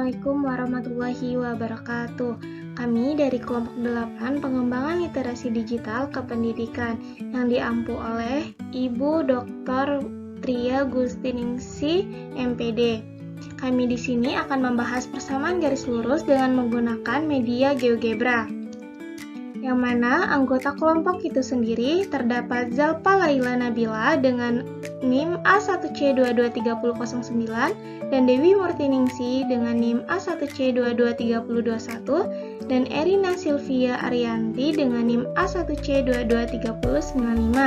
Assalamualaikum warahmatullahi wabarakatuh. Kami dari kelompok 8 pengembangan literasi digital kependidikan yang diampu oleh Ibu Dr. Tria Gustiningsih, MPD. Kami di sini akan membahas persamaan garis lurus dengan menggunakan media GeoGebra. Yang mana anggota kelompok itu sendiri terdapat Zalpa Laila Nabila dengan NIM A1C223009 dan Dewi Murtiningsih dengan NIM A1C223021 dan Erina Silvia Arianti dengan NIM A1C223095.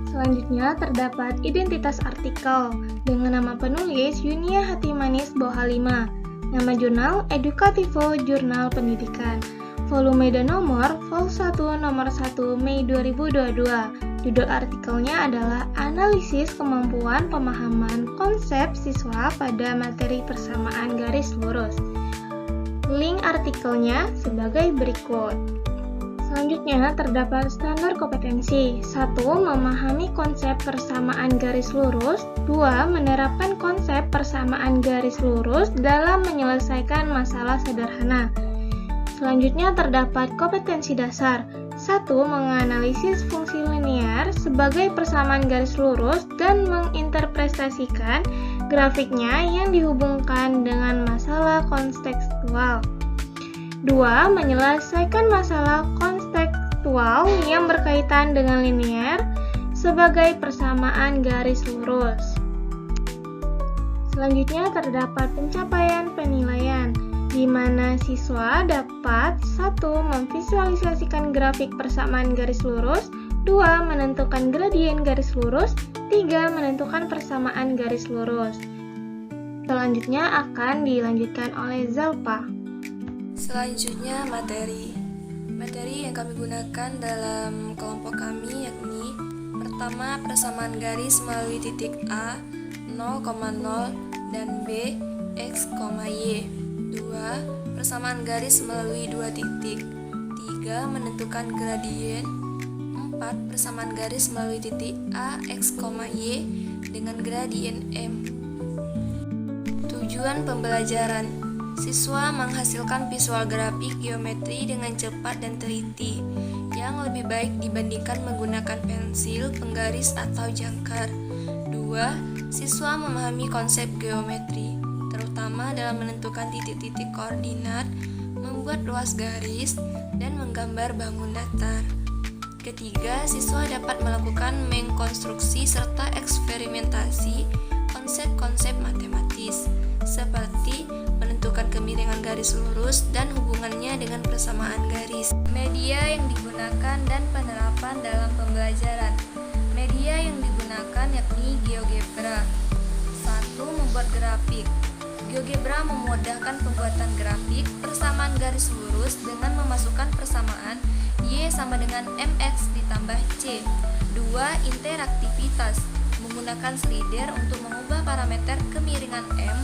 Selanjutnya terdapat identitas artikel dengan nama penulis Yunia Hatimanis Bohalima, nama jurnal Edukativo Jurnal Pendidikan. Volume dan nomor, Vol 1 nomor 1 Mei 2022. Judul artikelnya adalah Analisis Kemampuan Pemahaman Konsep Siswa pada Materi Persamaan Garis Lurus. Link artikelnya sebagai berikut. Selanjutnya terdapat standar kompetensi. 1. Memahami konsep persamaan garis lurus. 2. Menerapkan konsep persamaan garis lurus dalam menyelesaikan masalah sederhana. Selanjutnya terdapat kompetensi dasar. 1. Menganalisis fungsi linear sebagai persamaan garis lurus dan menginterpretasikan grafiknya yang dihubungkan dengan masalah kontekstual. 2. Menyelesaikan masalah kontekstual yang berkaitan dengan linear sebagai persamaan garis lurus. Selanjutnya terdapat pencapaian penilaian, di mana siswa dapat 1. Memvisualisasikan grafik persamaan garis lurus, 2. Menentukan gradien garis lurus, 3. Menentukan persamaan garis lurus. Selanjutnya akan dilanjutkan oleh Zalpa. Selanjutnya materi yang kami gunakan dalam kelompok kami yakni pertama, persamaan garis melalui titik A 0,0 dan B X, Y. 2. Persamaan garis melalui dua titik. 3. Menentukan gradien. 4. Persamaan garis melalui titik A, X, Y dengan gradien M. Tujuan pembelajaran: siswa menghasilkan visual grafik geometri dengan cepat dan teliti, yang lebih baik dibandingkan menggunakan pensil, penggaris, atau jangkar. 2. Siswa memahami konsep geometri, terutama dalam menentukan titik-titik koordinat, membuat ruas garis, dan menggambar bangun datar. Ketiga, siswa dapat melakukan mengkonstruksi serta eksperimentasi konsep-konsep matematis, seperti menentukan kemiringan garis lurus dan hubungannya dengan persamaan garis. Media yang digunakan dan penerapan dalam pembelajaran. Media yang digunakan yakni GeoGebra. 1. Membuat grafik. GeoGebra memudahkan pembuatan grafik persamaan garis lurus dengan memasukkan persamaan Y sama dengan MX ditambah C. 2. Interaktivitas. Menggunakan slider untuk mengubah parameter kemiringan M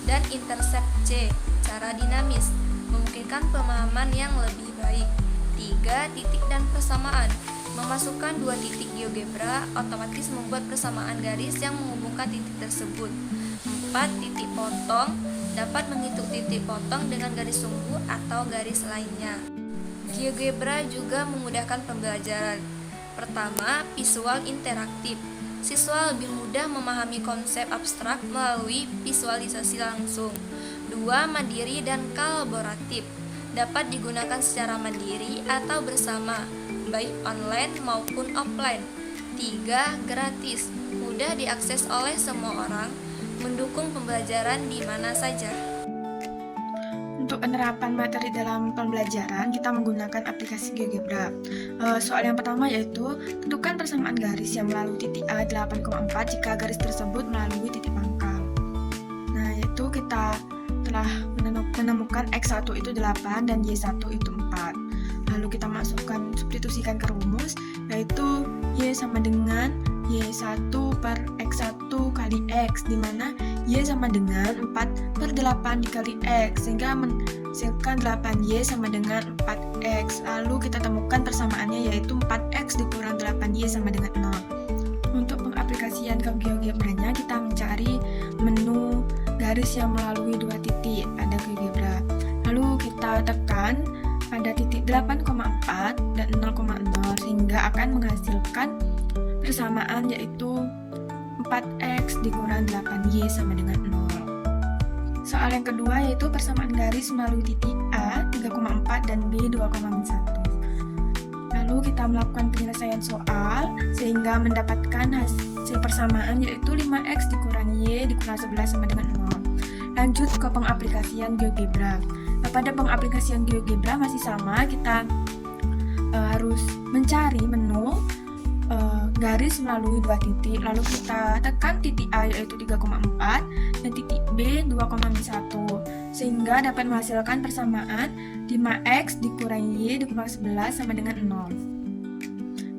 dan intercept C secara dinamis, memungkinkan pemahaman yang lebih baik. 3. Titik dan persamaan. Memasukkan dua titik GeoGebra otomatis membuat persamaan garis yang menghubungkan titik tersebut. 4. Titik potong. Dapat menghitung titik potong dengan garis sungguh atau garis lainnya. GeoGebra juga memudahkan pembelajaran. Pertama, visual interaktif. Siswa lebih mudah memahami konsep abstrak melalui visualisasi langsung. 2. Mandiri dan kolaboratif. Dapat digunakan secara mandiri atau bersama, baik online maupun offline. 3. Gratis. Mudah diakses oleh semua orang, mendukung pembelajaran di mana saja. Untuk penerapan materi dalam pembelajaran, kita menggunakan aplikasi GeoGebra. Soal yang pertama yaitu, tentukan persamaan garis yang melalui titik A 8,4 jika garis tersebut melalui titik pangkal. Nah, yaitu kita telah menemukan X1 itu 8 dan Y1 itu 4. Lalu kita masukkan, substitusikan ke rumus, yaitu Y sama dengan Y1 per X1 kali X, di mana Y sama dengan 4/8 dikali X, sehingga menghasilkan 8Y sama dengan 4X. Lalu kita temukan persamaannya, yaitu 4X dikurang 8Y sama dengan 0. Untuk pengaplikasian ke GeoGebra-nya, kita mencari menu garis yang melalui dua 8,4 dan 0,0 sehingga akan menghasilkan persamaan yaitu 4x dikurang 8y sama dengan 0. Soal yang kedua yaitu persamaan garis melalui titik A 3,4 dan B 2,1. Lalu kita melakukan penyelesaian soal sehingga mendapatkan hasil persamaan yaitu 5x dikurang y dikurang 11 sama dengan 0. Lanjut ke pengaplikasian GeoGebra. Pada pengaplikasian GeoGebra masih sama, kita harus mencari menu garis melalui dua titik, lalu kita tekan titik A yaitu 3,4 dan titik B 2,1 sehingga dapat menghasilkan persamaan 5x dikurang y dikurang 11 sama dengan 0.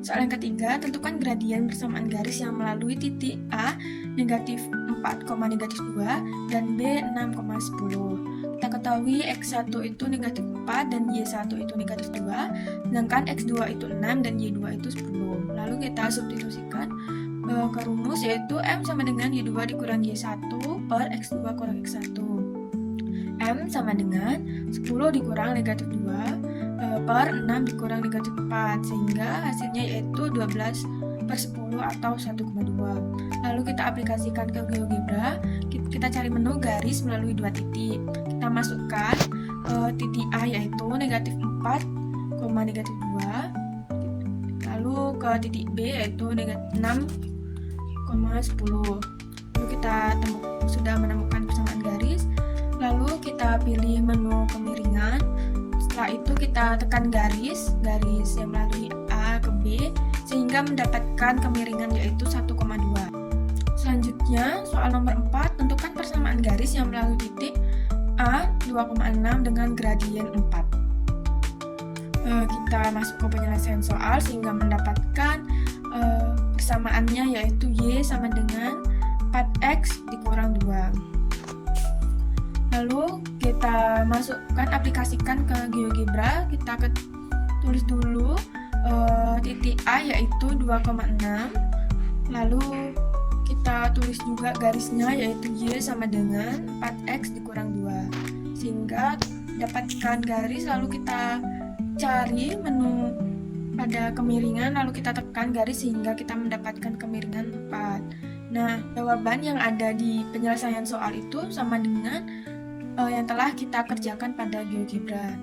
Soal yang ketiga, tentukan gradien persamaan garis yang melalui titik A negatif 4, negatif 2 dan B 6,10. Kita ketahui X1 itu negatif 4 dan Y1 itu negatif 2, sedangkan X2 itu 6 dan Y2 itu 10. Lalu kita substitusikan ke rumus yaitu M sama dengan Y2 dikurang Y1 per X2 kurang X1. M sama dengan 10 dikurang negatif 2 per 6 dikurang negatif 4, sehingga hasilnya yaitu 12/10 atau 1,2. Lalu kita aplikasikan ke GeoGebra, kita cari menu garis melalui dua titik. Kita masukkan titik A yaitu negatif 4, negatif 2, lalu ke titik B yaitu negatif 6,10. Lalu kita sudah menemukan persamaan garis, lalu kita pilih menu kemiringan. Setelah itu kita tekan garis yang melalui A ke B sehingga mendapatkan kemiringan yaitu 1,2. Selanjutnya, soal nomor 4, tentukan persamaan garis yang melalui titik A 2,6 dengan gradien 4. Kita masuk ke penyelesaian soal sehingga mendapatkan persamaannya yaitu Y sama dengan 4x dikurang 2. Lalu kita aplikasikan ke GeoGebra. Kita tulis dulu titik A yaitu 2,6, lalu kita tulis juga garisnya yaitu Y sama dengan 4x dikurang 2 sehingga dapatkan garis, lalu kita cari menu pada kemiringan, lalu kita tekan garis sehingga kita mendapatkan kemiringan 4. Nah, jawaban yang ada di penyelesaian soal itu sama dengan yang telah kita kerjakan pada GeoGebra.